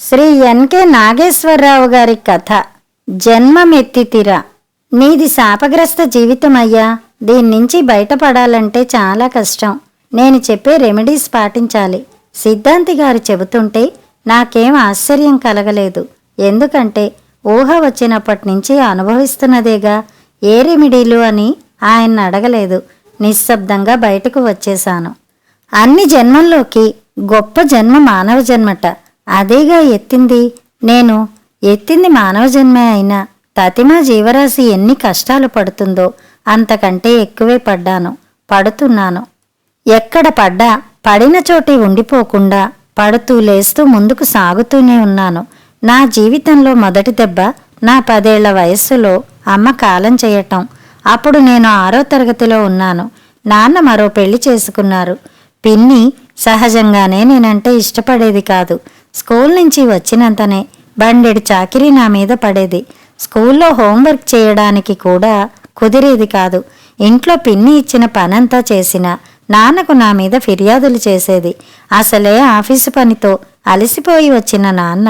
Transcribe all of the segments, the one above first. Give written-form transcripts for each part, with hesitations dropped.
Shri NK Nageswararao గారి కథ జన్మమెత్తితిరా. నీది శాపగ్రస్త జీవితమయ్యా. దీన్నించి బయటపడాలంటే చాలా కష్టం. నేను చెప్పే రెమెడీస్ పాటించాలి. సిద్ధాంతి గారు చెబుతుంటే నాకేం ఆశ్చర్యం కలగలేదు. ఎందుకంటే ఊహ వచ్చినప్పటి నుంచి అనుభవిస్తున్నదేగా. ఏ రెమెడీలు అని ఆయన్ని అడగలేదు. నిశ్శబ్దంగా బయటకు వచ్చేశాను. అన్ని జన్మల్లోకి గొప్ప జన్మ మానవ జన్మట. అదేగా ఎత్తింది. నేను ఎత్తింది మానవ జన్మే అయినా తతిమా జీవరాశి ఎన్ని కష్టాలు పడుతుందో అంతకంటే ఎక్కువే పడుతున్నాను. ఎక్కడ పడ్డా పడిన చోటే ఉండిపోకుండా పడుతూ లేస్తూ ముందుకు సాగుతూనే ఉన్నాను. నా జీవితంలో మొదటి దెబ్బ నా 10 ఏళ్ల వయస్సులో అమ్మ కాలం చేయటం. అప్పుడు నేను 6వ తరగతిలో ఉన్నాను. నాన్న మరో పెళ్లి చేసుకున్నారు. పిన్ని సహజంగానే నేనంటే ఇష్టపడేది కాదు. స్కూల్ నుంచి వచ్చినంతనే బండెడు చాకిరీ నా మీద పడేది. స్కూల్లో హోంవర్క్ చేయడానికి కూడా కుదిరేది కాదు. ఇంట్లో పిన్ని ఇచ్చిన పనంతా చేసినా నాన్నకు నా మీద ఫిర్యాదులు చేసేది. అసలే ఆఫీసు పనితో అలసిపోయి వచ్చిన నాన్న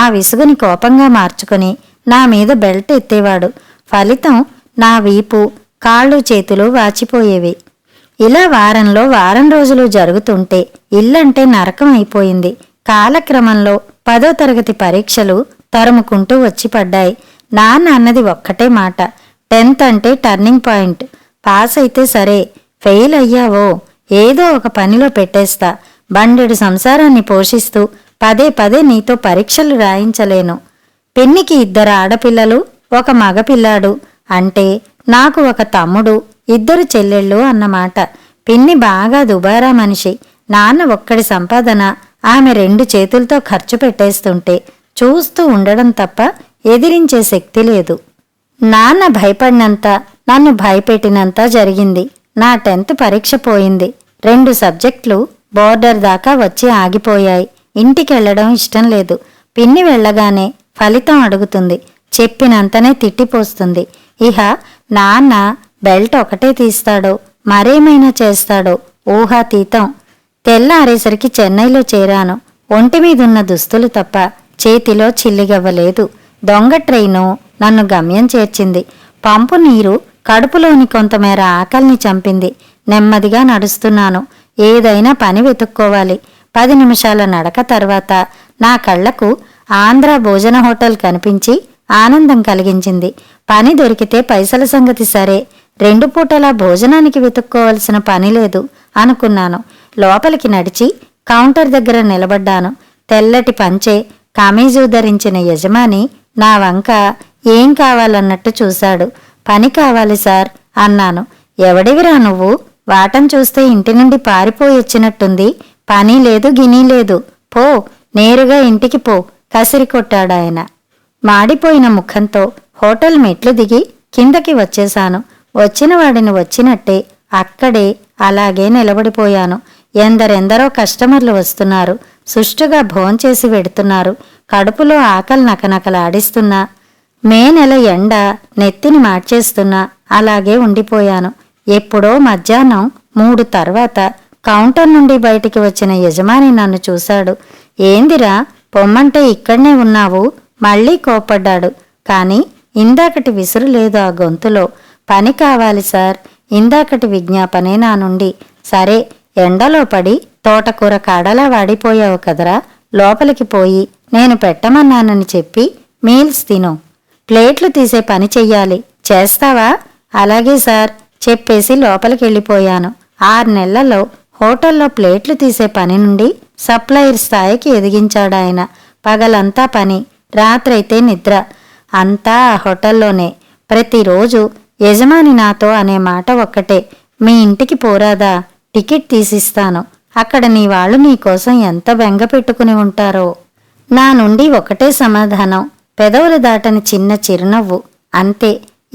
ఆ విసుగుని కోపంగా మార్చుకొని నా మీద బెల్ట్ ఎత్తేవాడు. ఫలితం నా వీపు, కాళ్ళు, చేతులు వాచిపోయేవి. ఇలా వారం రోజులు జరుగుతుంటే ఇల్లంటే నరకం అయిపోయింది. కాలక్రమంలో 10వ తరగతి పరీక్షలు తరుముకుంటూ వచ్చి పడ్డాయి. నాన్న అన్నది ఒక్కటే మాట, 10th అంటే టర్నింగ్ పాయింట్. పాస్ అయితే సరే, ఫెయిల్ అయ్యావో ఏదో ఒక పనిలో పెట్టేస్తా. బండెడు సంసారాన్ని పోషిస్తూ పదే నీతో పరీక్షలు రాయించలేను. పిన్నికి 2 ఆడపిల్లలు, 1 మగపిల్లాడు. అంటే నాకు 1 తమ్ముడు, 2 చెల్లెళ్ళు అన్నమాట. పిన్ని బాగా దుబారా మనిషి. నాన్న ఒక్కడి సంపాదన ఆమె 2 చేతులతో ఖర్చు పెట్టేస్తుంటే చూస్తూ ఉండడం తప్ప ఎదిరించే శక్తి లేదు. నాన్న భయపడినంత, నన్ను భయపెట్టినంత జరిగింది. నా 10th పరీక్ష పోయింది. 2 సబ్జెక్టులు బోర్డర్ దాకా వచ్చి ఆగిపోయాయి. ఇంటికెళ్లడం ఇష్టం లేదు. పిన్ని వెళ్ళగానే ఫలితం అడుగుతుంది. చెప్పినంతనే తిట్టిపోస్తుంది. ఇహ నాన్న బెల్ట్ ఒకటే తీస్తాడో మరేమైనా చేస్తాడో ఊహాతీతం. తెల్లారేసరికి చెన్నైలో చేరాను. ఒంటి మీదున్న దుస్తులు తప్ప చేతిలో చిల్లిగవ్వలేదు. దొంగ ట్రైను నన్ను గమ్యం చేర్చింది. పంపు నీరు కడుపులోని కొంతమేర ఆకలిని చంపింది. నెమ్మదిగా నడుస్తున్నాను. ఏదైనా పని వెతుక్కోవాలి. 10 నిమిషాల నడక తర్వాత నా కళ్లకు ఆంధ్ర భోజన హోటల్ కనిపించి ఆనందం కలిగించింది. పని దొరికితే పైసల సంగతి సరే, 2 పూటలా భోజనానికి వెతుక్కోవలసిన పని లేదు అనుకున్నాను. లోపలికి నడిచి కౌంటర్ దగ్గర నిలబడ్డాను. తెల్లటి పంచె, కమీజు ధరించిన యజమాని నా వంక ఏం కావాలన్నట్టు చూశాడు. పని కావాలి సార్ అన్నాను. ఎవడివిరా నువ్వు? వాటం చూస్తే ఇంటి నుండి పారిపోయొచ్చినట్టుంది. పని లేదు, గిని లేదు. పో, నేరుగా ఇంటికి పో కసిరి కొట్టాడాయన. మాడిపోయిన ముఖంతో హోటల్ మెట్లు దిగి కిందకి వచ్చేశాను. వచ్చిన వాడిని వచ్చినట్టే అక్కడే అలాగే నిలబడిపోయాను. ఎందరెందరో కస్టమర్లు వస్తున్నారు. సుష్టుగా భోంచేసి వెడుతున్నారు. కడుపులో ఆకలి నకనకలాడిస్తున్నా, మే నెల ఎండ నెత్తిని మార్చేస్తున్నా అలాగే ఉండిపోయాను. ఎప్పుడో మధ్యాహ్నం 3 తర్వాత కౌంటర్ నుండి బయటికి వచ్చిన యజమాని నన్ను చూశాడు. ఏందిరా పొమ్మంటే ఇక్కడనే ఉన్నావు? మళ్లీ కోప్పడ్డాడు. కాని ఇందాకటి విసురు లేదు ఆ గొంతులో. పని కావాలి సార్, ఇందాకటి విజ్ఞాపనే నా నుండి. సరే, ఎండలో పడి తోటకూర కాడలా వాడిపోయావు కదరా, లోపలికి పోయి నేను పెట్టమన్నానని చెప్పి మీల్స్ తిను. ప్లేట్లు తీసే పని చెయ్యాలి, చేస్తావా? అలాగే సార్ చెప్పేసి లోపలికి వెళ్ళిపోయాను. 6 నెలల్లో హోటల్లో ప్లేట్లు తీసే పని నుండి సప్లయర్ స్థాయికి ఎదిగించాడాయన. పగలంతా పని, రాత్రైతే నిద్ర. అంతా ఆ హోటల్లోనే. ప్రతిరోజు యజమాని నాతో అనే మాట ఒక్కటే, మీ ఇంటికి పోరాదా, టికెట్ తీసిస్తాను. అక్కడ నీ వాళ్ళు నీకోసం ఎంత బెంగ పెట్టుకుని ఉంటారో. నా నుండి ఒకటే సమాధానం, పెదవులు దాటని చిన్న చిరునవ్వు. అంతే.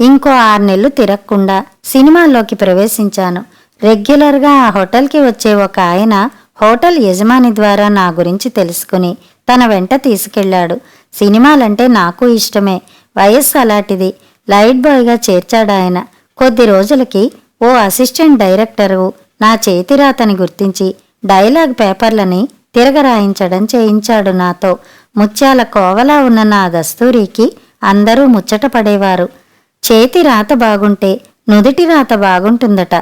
ఇంకో 6 నెలలు తిరగకుండా సినిమాల్లోకి ప్రవేశించాను. రెగ్యులర్గా ఆ హోటల్కి వచ్చే ఒక ఆయన హోటల్ యజమాని ద్వారా నా గురించి తెలుసుకుని తన వెంట తీసుకెళ్లాడు. సినిమాలంటే నాకు ఇష్టమే. వయస్సు అలాంటిది. లైట్ బాయ్గా చేర్చాడాయన. కొద్ది రోజులకి ఓ అసిస్టెంట్ డైరెక్టరు నా చేతిరాతని గుర్తించి డైలాగ్ పేపర్లని తిరగరాయించడం చేయించాడు నాతో. ముత్యాల కోవలా ఉన్న నా దస్తూరికి అందరూ ముచ్చట పడేవారు. చేతి రాత బాగుంటే నుదిటి రాత బాగుంటుందట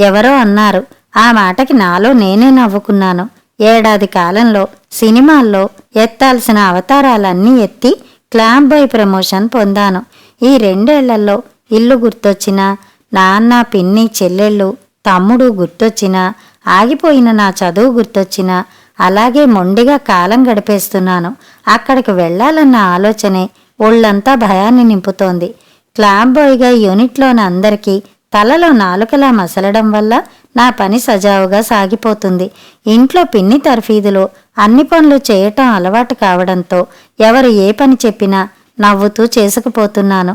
ఎవరో అన్నారు. ఆ మాటకి నాలో నేనే నవ్వుకున్నాను. ఏడాది కాలంలో సినిమాల్లో ఎత్తాల్సిన అవతారాలన్నీ ఎత్తి క్లాంప్ బాయ్ ప్రమోషన్ పొందాను. ఈ 2 ఏళ్లలో ఇల్లు గుర్తొచ్చినా, నాన్న, పిన్ని, చెల్లెళ్ళు, తమ్ముడు గుర్తొచ్చినా, ఆగిపోయిన నా చదువు గుర్తొచ్చినా అలాగే మొండిగా కాలం గడిపేస్తున్నాను. అక్కడికి వెళ్లాలన్న ఆలోచనే ఒళ్ళంతా భయాన్ని నింపుతోంది. క్లాంప్ బాయ్గా యూనిట్లోని అందరికీ తలలో నాలుకలా మసలడం వల్ల నా పని సజావుగా సాగిపోతుంది. ఇంట్లో పిన్ని తర్ఫీదులో అన్ని పనులు చేయటం అలవాటు కావడంతో ఎవరు ఏ పని చెప్పినా నవ్వుతూ చేసుకుపోతున్నాను.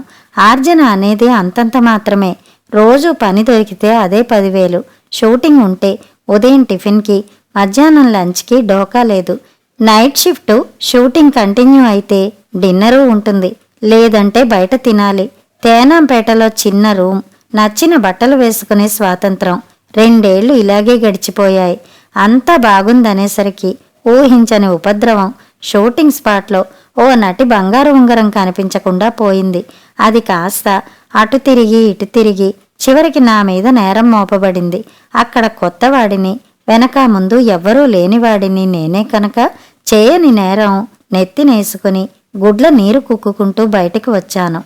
ఆర్జన అనేది అంతంత మాత్రమే. రోజు పని దొరికితే అదే 10,000. షూటింగ్ ఉంటే ఉదయం టిఫిన్కి, మధ్యాహ్నం లంచ్కి డోకా లేదు. నైట్ షిఫ్ట్ షూటింగ్ కంటిన్యూ అయితే డిన్నరు ఉంటుంది, లేదంటే బయట తినాలి. తేనాంపేటలో చిన్న రూమ్, నచ్చిన బట్టలు వేసుకునే స్వాతంత్రం. 2 ఏళ్లు ఇలాగే గడిచిపోయాయి. అంతా బాగుందనేసరికి ఊహించని ఉపద్రవం. షూటింగ్ స్పాట్లో ఓ నటి బంగారు ఉంగరం కనిపించకుండా పోయింది. అది కాస్త అటు తిరిగి ఇటు తిరిగి చివరికి నా మీద నేరం మోపబడింది. అక్కడ కొత్తవాడిని, వెనక ముందు ఎవ్వరూ లేనివాడిని నేనే కనుక చేయని నేరం నెత్తినేసుకుని గుడ్ల నీరు కుక్కుకుంటూ బయటికి వచ్చాను.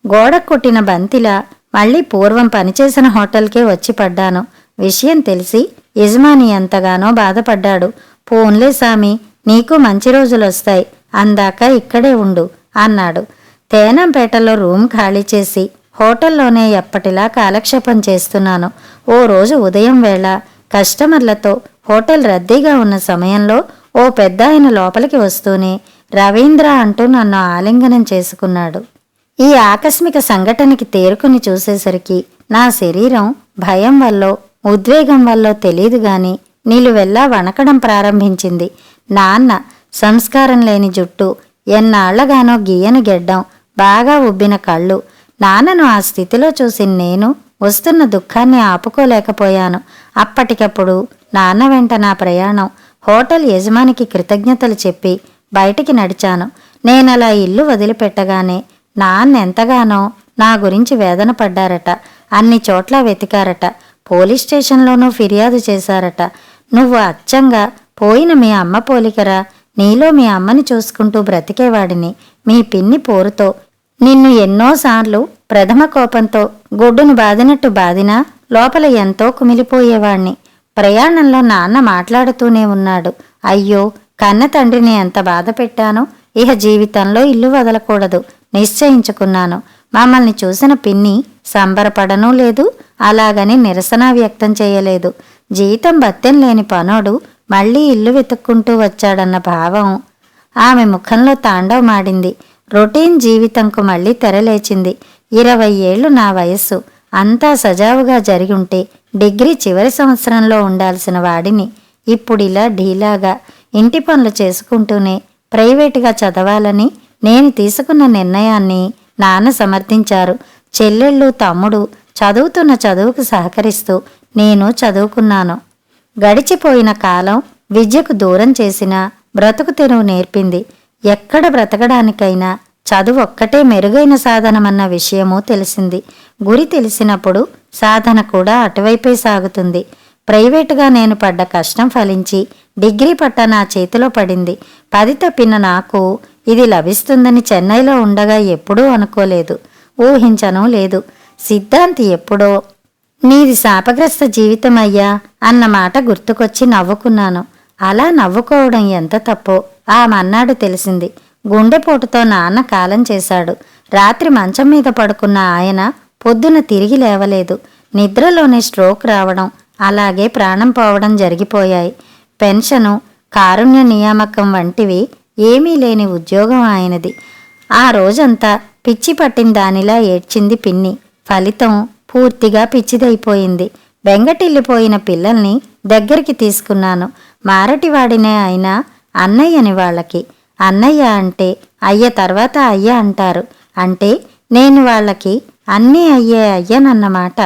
గోడ కొట్టిన బంతిలా మళ్లీ పూర్వం పనిచేసిన హోటల్కే వచ్చి పడ్డాను. విషయం తెలిసి యజమాని ఎంతగానో బాధపడ్డాడు. పోన్లే సామి, నీకు మంచి రోజులొస్తాయి, అందాక ఇక్కడే ఉండు అన్నాడు. తేనంపేటలో రూమ్ ఖాళీ చేసి హోటల్లోనే ఎప్పటిలా కాలక్షేపం చేస్తున్నాను. ఓ రోజు ఉదయం వేళ కస్టమర్లతో హోటల్ రద్దీగా ఉన్న సమయంలో ఓ పెద్దాయన లోపలికి వస్తూనే రవీంద్ర అంటూ నన్ను ఆలింగనం చేసుకున్నాడు. ఈ ఆకస్మిక సంఘటనకి తేరుకుని చూసేసరికి నా శరీరం భయం వల్లో ఉద్వేగం వల్లో తెలీదు గాని నిలువెల్లా వణకడం ప్రారంభించింది. నాన్న సంస్కారం లేని జుట్టు, ఎన్నాళ్లగానో గీయని గెడ్డం, బాగా ఉబ్బిన కళ్ళు. నాన్నను ఆ స్థితిలో చూసి నేను వస్తున్న దుఃఖాన్ని ఆపుకోలేకపోయాను. అప్పటికప్పుడు నాన్న వెంట నా ప్రయాణం. హోటల్ యజమానికి కృతజ్ఞతలు చెప్పి బయటికి నడిచాను. నేనలా ఇల్లు వదిలిపెట్టగానే నాన్నెంతగానో నా గురించి వేదన పడ్డారట. అన్ని చోట్ల వెతికారట. పోలీస్ స్టేషన్లోనూ ఫిర్యాదు చేశారట. నువ్వు అచ్చంగా పోయిన మీ అమ్మ పోలికరా, నీలో మీ అమ్మని చూసుకుంటూ బ్రతికేవాడిని. మీ పిన్ని పోరుతో నిన్ను ఎన్నోసార్లు ప్రథమ కోపంతో గొడ్డును బాదినట్టు బాదినా లోపల ఎంతో కుమిలిపోయేవాణ్ణి. ప్రయాణంలో నాన్న మాట్లాడుతూనే ఉన్నాడు. అయ్యో, కన్న తండ్రిని ఎంత బాధ పెట్టానో. ఇహ జీవితంలో ఇల్లు వదలకూడదు నిశ్చయించుకున్నాను. మమ్మల్ని చూసిన పిన్ని సంబరపడనూ లేదు, అలాగని నిరసన వ్యక్తం చేయలేదు. జీతం బత్తెం లేని పనోడు మళ్లీ ఇల్లు వెతుక్కుంటూ వచ్చాడన్న భావం ఆమె ముఖంలో తాండవమాడింది. రొటీన్ జీవితంకు మళ్లీ తెరలేచింది. 20 ఏళ్లు నా వయస్సు. అంతా సజావుగా జరిగుంటే డిగ్రీ చివరి సంవత్సరంలో ఉండాల్సిన వాడిని ఇప్పుడిలా ఢీలాగా ఇంటి పనులు చేసుకుంటూనే ప్రైవేటుగా చదవాలని నేను తీసుకున్న నిర్ణయాన్ని నాన్న సమర్థించారు. చెల్లెళ్ళు, తమ్ముడు చదువుతున్న చదువుకు సహకరిస్తూ నేను చదువుకున్నాను. గడిచిపోయిన కాలం విద్యకు దూరం చేసినా బ్రతుకు తెరువు నేర్పింది. ఎక్కడ బ్రతకడానికైనా చదువు ఒక్కటే మెరుగైన సాధనమన్న విషయము తెలిసింది. గురి తెలిసినప్పుడు సాధన కూడా అటువైపే సాగుతుంది. ప్రైవేటుగా నేను పడ్డ కష్టం ఫలించి డిగ్రీ పట్ట నా చేతిలో పడింది. 10 తప్పిన నాకు ఇది లభిస్తుందని చెన్నైలో ఉండగా ఎప్పుడూ అనుకోలేదు, ఊహించనూ లేదు. సిద్ధాంతి ఎప్పుడో నీది శాపగ్రస్త జీవితమయ్యా అన్న మాట గుర్తుకొచ్చి నవ్వుకున్నాను. అలా నవ్వుకోవడం ఎంత తప్పో ఆ మన్నాడు తెలిసింది. గుండెపోటుతో నాన్న కాలం చేశాడు. రాత్రి మంచం మీద పడుకున్న ఆయన పొద్దున తిరిగి లేవలేదు. నిద్రలోనే స్ట్రోక్ రావడం, అలాగే ప్రాణం పోవడం జరిగిపోయాయి. పెన్షను, కారుణ్య నియామకం వంటివి ఏమీ లేని ఉద్యోగం ఆయనది. ఆ రోజంతా పిచ్చి పట్టిన దానిలా ఏడ్చింది పిన్ని. ఫలితం పూర్తిగా పిచ్చిదైపోయింది. బెంగటిల్లిపోయిన పిల్లల్ని దగ్గరికి తీసుకున్నాను. మారటివాడినే అయినా అన్నయ్యని వాళ్ళకి. అన్నయ్య అంటే అయ్య తర్వాత అయ్య అంటారు. అంటే నేను వాళ్ళకి అన్నీ అయ్యే అయ్యనన్నమాట.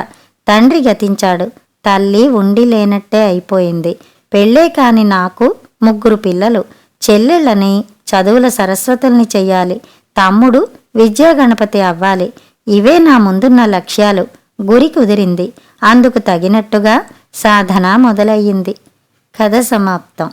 తండ్రి గతించాడు. తల్లి ఉండి లేనట్టే అయిపోయింది. పెళ్ళే కాని నాకు 3 పిల్లలు. చెల్లెళ్ళని చదువుల సరస్వతుల్ని చెయ్యాలి, తమ్ముడు విద్యా గణపతి అవ్వాలి. ఇవే నా ముందున్న లక్ష్యాలు. గురి కుదిరింది. అందుకు తగినట్టుగా సాధన మొదలయ్యింది. కథ సమాప్తం.